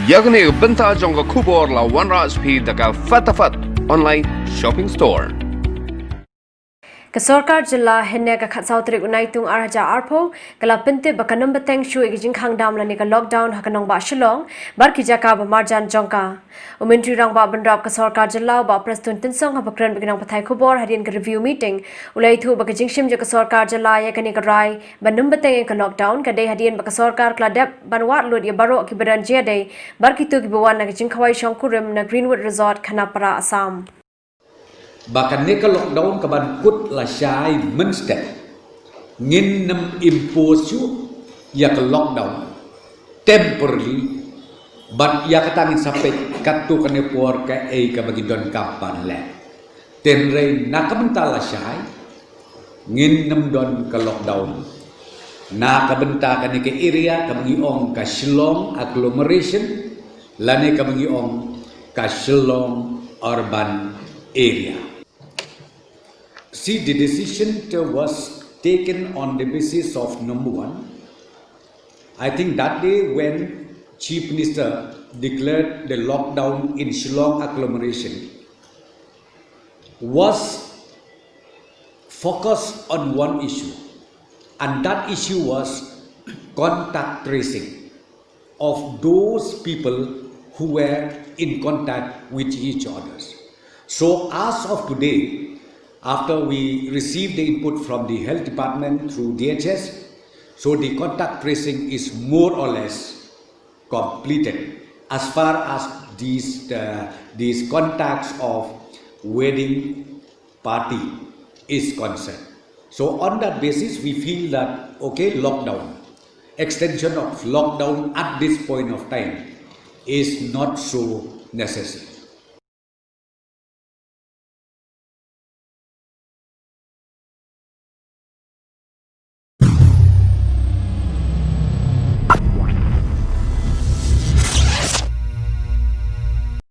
Yagni benta jongga kubor la wanra speed daga fatafat online shopping store. Ke Sorkar Jilla henne ka khatsau trik unaitung arhaja arpo kala pinte bakanam Bteng Shuh igijing khangdam lani ka lockdown haka Nongbah Shillong bar ki jaka ba marjan jongka umentri rang ba bandrap ka Sorkar Jilla ba prestun tinsong ha bakran biginang pathai khubor hadin ka review meeting ulai thu ba kijing shim je ka Sorkar Jilla ya kani ka rai banum Bteng ka lockdown ka dei hadin ba ka Sorkar kladap banwat lut ya baro ki badan je dei bar ki tu ki bawan na kijing khawai shongkurim na Greenwood Resort Khanapara Assam. Bahkan neka lockdown kaban kut la syai menstep ngin nem impose ya ke lockdown temporarily but ya katangin sampai katu kane por ka ka bagi don kapan le tenre nakabenta la syai ngin nem don ke lockdown nakabenta kane ke area kabagi ong ka Shillong agglomeration lane kabagi ong ka Shillong urban area. See, the decision was taken on the basis of number one. I think that day when Chief Minister declared the lockdown in Shillong agglomeration was focused on one issue, and that issue was contact tracing of those people who were in contact with each other. So as of today, after we received the input from the health department through DHS, so the contact tracing is more or less completed as far as these contacts of wedding party is concerned. So on that basis, we feel that okay, extension of lockdown at this point of time is not so necessary.